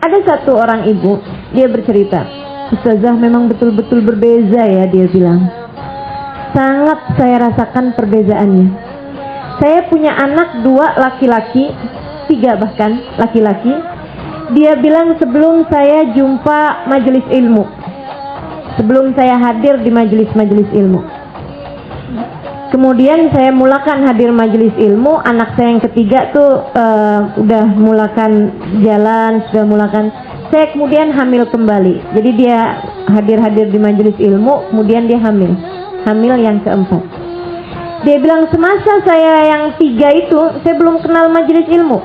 Ada satu orang ibu, dia bercerita, Ustazah memang betul-betul berbeza ya, dia bilang. Sangat saya rasakan perbezaannya. Saya punya anak 2 laki-laki, 3 bahkan laki-laki. Dia bilang sebelum saya jumpa majelis ilmu, sebelum saya hadir di majelis-majelis ilmu, kemudian saya mulakan hadir majelis ilmu, anak saya yang ketiga tuh udah mulakan jalan, sudah mulakan. Saya kemudian hamil kembali. Jadi dia hadir di majelis ilmu, kemudian dia hamil yang keempat. Dia bilang semasa saya yang 3 itu, saya belum kenal majelis ilmu.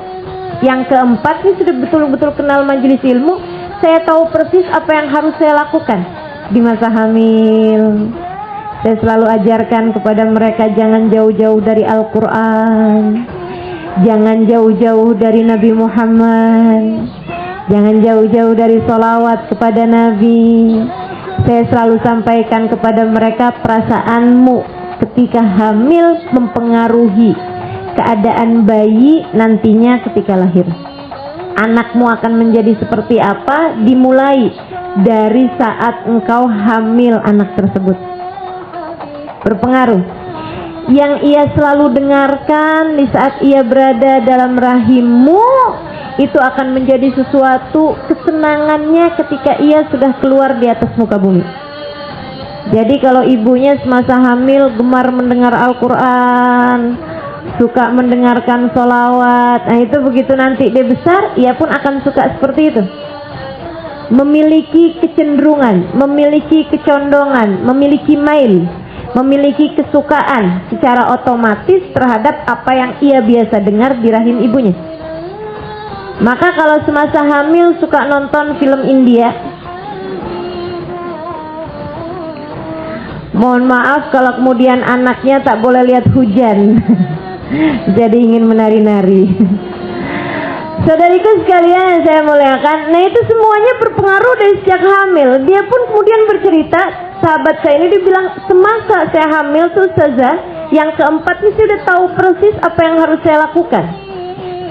Yang keempat ini sudah betul-betul kenal majelis ilmu. Saya tahu persis apa yang harus saya lakukan di masa hamil. Saya selalu ajarkan kepada mereka jangan jauh-jauh dari Al-Quran, jangan jauh-jauh dari Nabi Muhammad, jangan jauh-jauh dari sholawat kepada Nabi. Saya selalu sampaikan kepada mereka perasaanmu ketika hamil mempengaruhi keadaan bayi nantinya ketika lahir. Anakmu akan menjadi seperti apa dimulai dari saat engkau hamil anak tersebut. Berpengaruh. Yang ia selalu dengarkan di saat ia berada dalam rahimmu, itu akan menjadi sesuatu kesenangannya ketika ia sudah keluar di atas muka bumi. Jadi kalau ibunya semasa hamil gemar mendengar Al-Quran, suka mendengarkan sholawat, nah itu begitu nanti dia besar, ia pun akan suka seperti itu. Memiliki kecenderungan, memiliki kecondongan, memiliki mail, memiliki kesukaan secara otomatis terhadap apa yang ia biasa dengar di rahim ibunya. Maka kalau semasa hamil suka nonton film India, mohon maaf kalau kemudian anaknya tak boleh lihat hujan jadi ingin menari-nari. Saudariku sekalian yang saya muliakan, nah itu semuanya berpengaruh dari sejak hamil. Dia pun kemudian bercerita, sahabat saya ini dibilang semasa saya hamil tuh Ustazah, yang keempat ini sudah tahu persis apa yang harus saya lakukan.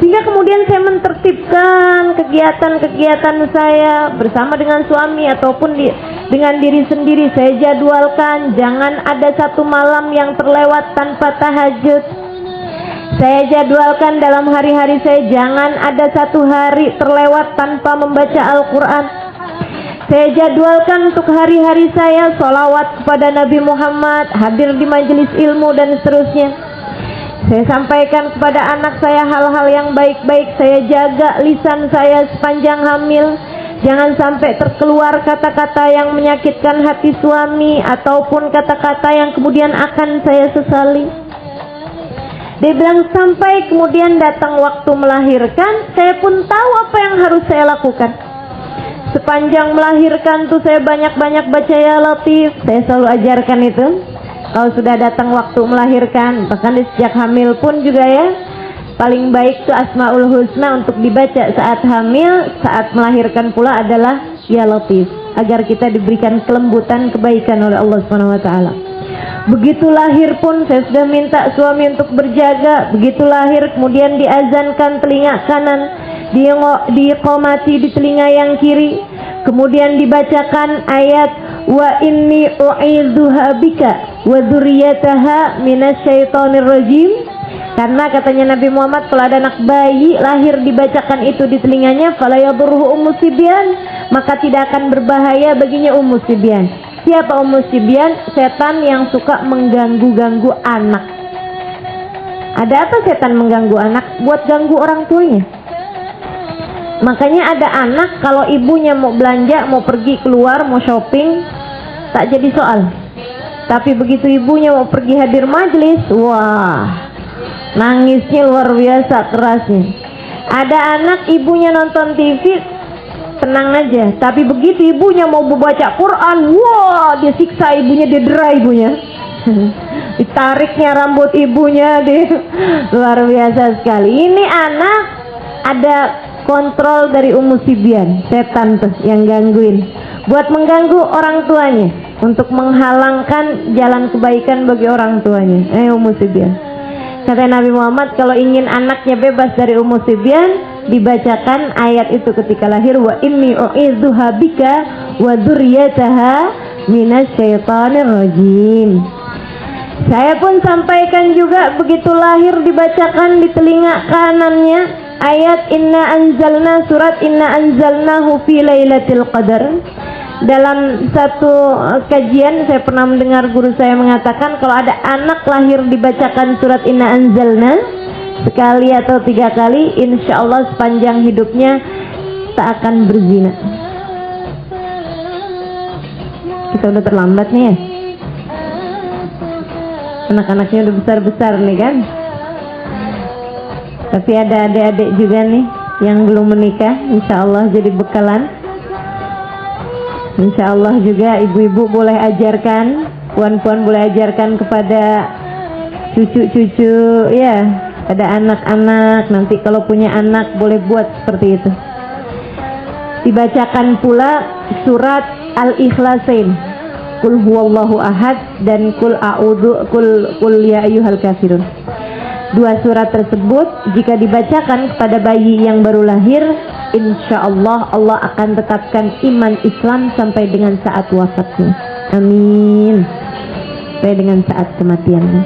Sehingga kemudian saya mentertibkan kegiatan-kegiatan saya bersama dengan suami ataupun dengan diri sendiri. Saya jadwalkan, jangan ada satu malam yang terlewat tanpa tahajud. Saya jadwalkan dalam hari-hari saya, jangan ada satu hari terlewat tanpa membaca Al-Quran. Saya jadwalkan untuk hari-hari saya sholawat kepada Nabi Muhammad, hadir di majelis ilmu dan seterusnya. Saya sampaikan kepada anak saya hal-hal yang baik-baik. Saya jaga lisan saya sepanjang hamil. Jangan sampai terkeluar kata-kata yang menyakitkan hati suami ataupun kata-kata yang kemudian akan saya sesali. Dia bilang sampai kemudian datang waktu melahirkan, saya pun tahu apa yang harus saya lakukan. Sepanjang melahirkan tuh saya banyak-banyak baca ya Latif. Saya selalu ajarkan itu. Kalau sudah datang waktu melahirkan, bahkan di sejak hamil pun juga ya, paling baik tuh Asmaul Husna untuk dibaca saat hamil, saat melahirkan pula adalah ya Latif, agar kita diberikan kelembutan kebaikan oleh Allah SWT. Begitu lahir pun saya sudah minta suami untuk berjaga. Begitu lahir kemudian diazankan telinga kanan, diqomati di telinga yang kiri, kemudian dibacakan ayat wa inni u'idzuha bika wa dzurriyyataha minasyaitonir rajim. Karena katanya Nabi Muhammad kalau ada anak bayi lahir dibacakan itu di telinganya, fala yadurruhu ummu sibyan, maka tidak akan berbahaya baginya ummu sibyan. Siapa ummu sibyan? Setan yang suka mengganggu-ganggu anak. Ada apa setan mengganggu anak? Buat ganggu orang tuanya. Makanya ada anak kalau ibunya mau belanja, mau pergi keluar, mau shopping, tak jadi soal. Tapi begitu ibunya mau pergi hadir majelis, wah, nangisnya luar biasa kerasnya. Ada anak ibunya nonton TV, tenang aja. Tapi begitu ibunya mau membaca Quran, wah, dia siksa ibunya, dia dera ibunya. Ditariknya rambut ibunya, dia luar biasa sekali. Ini anak ada kontrol dari ummu sibyan, setan tuh yang gangguin, buat mengganggu orang tuanya, untuk menghalangkan jalan kebaikan bagi orang tuanya. Ummu sibyan. Kata Nabi Muhammad, kalau ingin anaknya bebas dari ummu sibyan, dibacakan ayat itu ketika lahir, wa inni u'idzuha bika wa dzurriyyataha minasyaitonir rajim. Saya pun sampaikan juga begitu lahir dibacakan di telinga kanannya ayat surat inna anzalnahu fi lailatul qadar. Dalam satu kajian saya pernah mendengar guru saya mengatakan kalau ada anak lahir dibacakan surat inna anzalna sekali atau 3 kali, insya Allah sepanjang hidupnya tak akan berzina. Kita udah terlambat nih ya, anak-anaknya udah besar-besar nih kan. Tapi ada adik-adik juga nih yang belum menikah, insya Allah jadi bekalan. Insya Allah juga ibu-ibu boleh ajarkan, puan-puan boleh ajarkan kepada cucu-cucu ya, pada anak-anak. Nanti kalau punya anak boleh buat seperti itu. Dibacakan pula surat Al-Ikhlasain, Qul huwallahu ahad dan Qul ya ayyuhal kafirun. 2 surat tersebut jika dibacakan kepada bayi yang baru lahir, insya Allah Allah akan tetapkan iman Islam sampai dengan saat wafatnya. Amin. Sampai dengan saat kematiannya.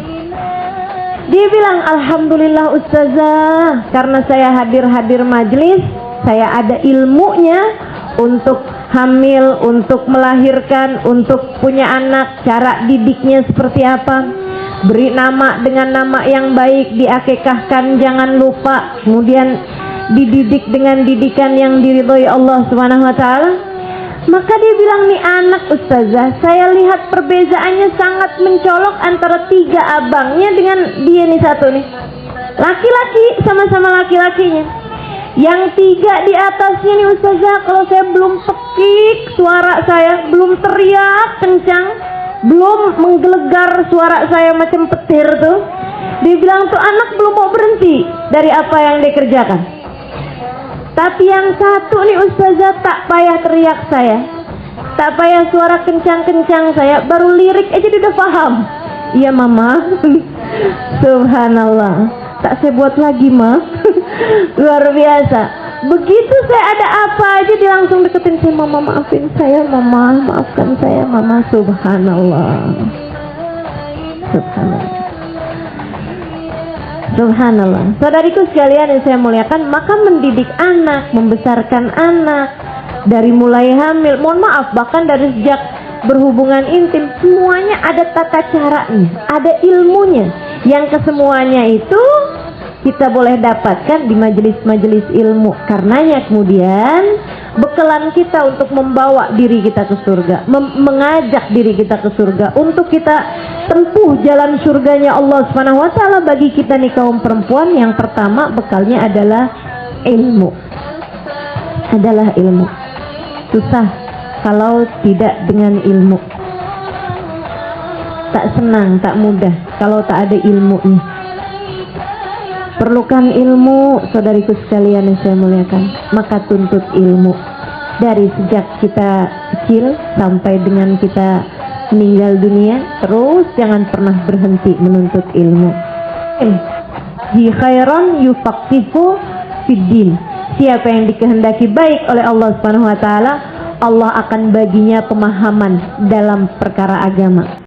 Dia bilang, alhamdulillah ustazah, karena saya hadir majelis, saya ada ilmunya untuk hamil, untuk melahirkan, untuk punya anak, cara didiknya seperti apa. Beri nama dengan nama yang baik, diakikahkan jangan lupa, kemudian dididik dengan didikan yang diridhoi Allah Subhanahu wa taala. Maka dia bilang, nih anak ustazah, saya lihat perbezaannya sangat mencolok antara 3 abangnya dengan dia nih satu nih. Laki-laki, sama-sama laki-lakinya. Yang 3 di atasnya nih ustazah, kalau saya belum pekik suara saya, belum teriak kencang, belum menggelegar suara saya macam petir tuh, dia bilang tuh anak belum mau berhenti dari apa yang dia kerjakan. Tapi yang satu nih ustazah, tak payah teriak saya, tak payah suara kencang-kencang saya, baru lirik aja dia udah paham. Iya mama. Subhanallah, tak saya buat lagi mah. Luar biasa. Begitu saya ada apa aja dia langsung deketin saya, mama maafin saya, mama maafkan saya, mama. Subhanallah. Subhanallah. Subhanallah. Saudariku sekalian yang saya muliakan, maka mendidik anak, membesarkan anak dari mulai hamil, mohon maaf, bahkan dari sejak berhubungan intim, semuanya ada tata caranya, ada ilmunya, yang kesemuanya itu kita boleh dapatkan di majelis-majelis ilmu. Karenanya kemudian bekalan kita untuk membawa diri kita ke surga, mengajak diri kita ke surga, untuk kita tempuh jalan surganya Allah Subhanahu wa taala. Bagi kita nih kaum perempuan, yang pertama bekalnya adalah ilmu. Adalah ilmu. Susah kalau tidak dengan ilmu. Tak senang, tak mudah kalau tak ada ilmunya. Perlukan ilmu, saudariku sekalian yang saya muliakan. Maka tuntut ilmu dari sejak kita kecil sampai dengan kita meninggal dunia. Terus jangan pernah berhenti menuntut ilmu. Ji khairan yufaqihu fiddin. Siapa yang dikehendaki baik oleh Allah Subhanahu wa taala, Allah akan baginya pemahaman dalam perkara agama.